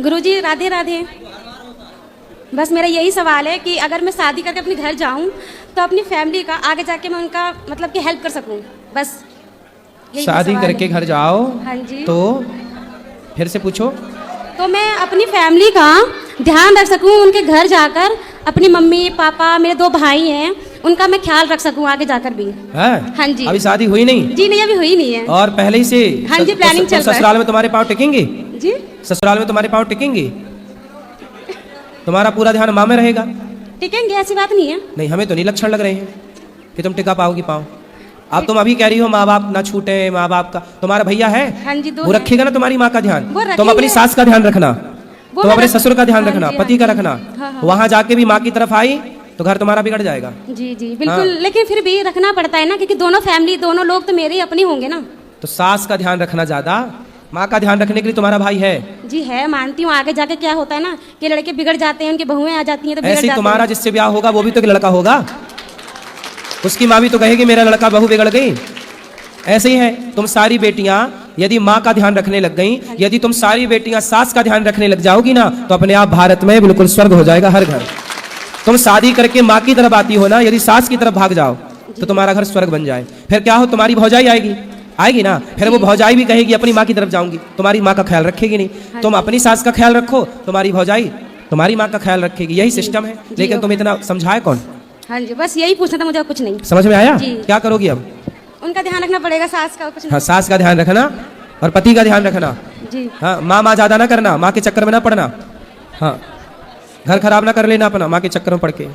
गुरुजी राधे राधे। बस मेरा यही सवाल है कि अगर मैं शादी करके अपने घर जाऊं तो अपनी फैमिली का आगे जाके मैं उनका मतलब कि हेल्प कर सकूं, बस यही शादी सवाल करके है। घर जाओ हाँ जी। तो फिर से पूछो। तो मैं अपनी फैमिली का ध्यान रख सकूं, उनके घर जाकर अपनी मम्मी पापा मेरे 2 भाई हैं उनका मैं ख्याल रख सकूं आगे जाकर भी। है? हाँ जी। अभी शादी हुई नहीं? जी नहीं, अभी हुई नहीं है। और पहले ही से हाँ जी, प्लानिंग चल रहा है। ससुराल में तुम्हारे पाँव टिकेंगे? जी ससुराल में तुम्हारे पाँव टिकेंगे? तुम्हारा पूरा ध्यान माँ में रहेगा? टिकेंगे, ऐसी बात नहीं है। नहीं, हमें तो नहीं लक्षण लग रहे हैं कि तुम टिका पाओगी पाँव। अब तुम अभी कह रही हो माँ बाप ना छूटे, माँ बाप का तुम्हारा भैया है? हाँ जी, 2 वो हैं। रखेगा ना तुम्हारी माँ का ध्यान। वो तुम अपनी रखेंगे। सास का ध्यान रखना, वो तुम मैं अपने रख- ससुर का ध्यान हाँ रखना, जी, पति हाँ का जी। रखना। हाँ, हाँ। वहां जाके भी माँ की तरफ आई तो घर तुम्हारा बिगड़ जाएगा। जी जी बिल्कुल। हाँ। लेकिन फिर भी रखना पड़ता है ना, क्योंकि दोनों फैमिली दोनों लोग तो मेरे ही अपने होंगे ना। तो सास का ध्यान रखना ज्यादा, माँ का ध्यान रखने के लिए तुम्हारा भाई है। जी है, मानती हूँ। आगे जाके क्या होता है ना कि लड़के बिगड़ जाते हैं, उनकी बहुएं आ जाती हैं तो बिगड़ ऐसे ही जाते तुम्हारा हैं। जिससे ब्याह होगा वो भी तो एक लड़का होगा, उसकी माँ भी तो कहेगी मेरा लड़का बहू बिगड़ गई। ऐसे ही है, तुम सारी बेटियां यदि माँ का ध्यान रखने लग गई, यदि तुम सारी बेटियां सास का ध्यान रखने लग जाओगी ना तो अपने आप भारत में बिल्कुल स्वर्ग हो जाएगा हर घर। तुम शादी करके माँ की तरफ आती हो ना, यदि सास की तरफ भाग जाओ तो तुम्हारा घर स्वर्ग बन जाए। फिर क्या हो, तुम्हारी भौजाई आएगी ना, फिर वो भौजाई भी कहेगी अपनी माँ की तरफ जाऊंगी, तुम्हारी माँ का ख्याल रखेगी नहीं। तुम अपनी सास का ख्याल रखो, तुम्हारी भौजाई तुम्हारी माँ का ख्याल रखेगी। यही सिस्टम है। लेकिन तुम इतना समझाए कौन? हाँ जी, बस यही पूछना था मुझे, और कुछ नहीं। समझ में आया? जी। क्या करोगी अब? उनका ध्यान रखना पड़ेगा, सास का, और कुछ हाँ, नहीं। सास का ध्यान रखना और पति का ध्यान रखना। जी हाँ, माँ ज्यादा ना करना, माँ के चक्कर में ना पड़ना। हाँ, घर खराब ना कर लेना अपना माँ के चक्कर में पड़ के।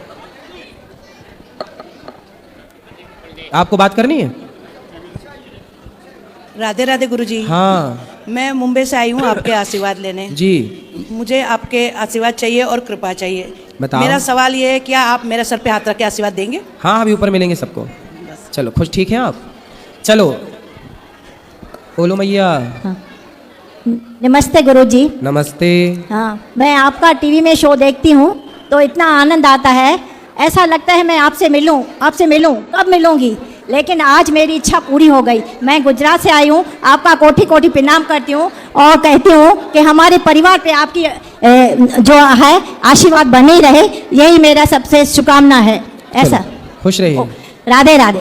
आपको बात करनी है? राधे राधे गुरुजी। हाँ मैं मुंबई से आई हूँ आपके आशीर्वाद लेने। जी, मुझे आपके आशीर्वाद चाहिए और कृपा चाहिए। बताओ। मेरा सवाल ये है, क्या आप मेरे सर पे हाथ रख के आशीर्वाद देंगे? हाँ, अभी ऊपर मिलेंगे सबको। चलो, खुश ठीक है आप? चलो बोलो मैया। हाँ। नमस्ते गुरुजी। नमस्ते। हाँ, मैं आपका टीवी में शो देखती हूँ तो इतना आनंद आता है, ऐसा लगता है मैं आपसे मिलूं, कब मिलूंगी। लेकिन आज मेरी इच्छा पूरी हो गई। मैं गुजरात से आई हूँ, आपका कोटि कोटि प्रणाम करती हूँ और कहती हूँ कि हमारे परिवार पे आपकी जो है आशीर्वाद बने रहे, यही मेरा सबसे शुभकामना है। ऐसा खुश रहिए। राधे राधे।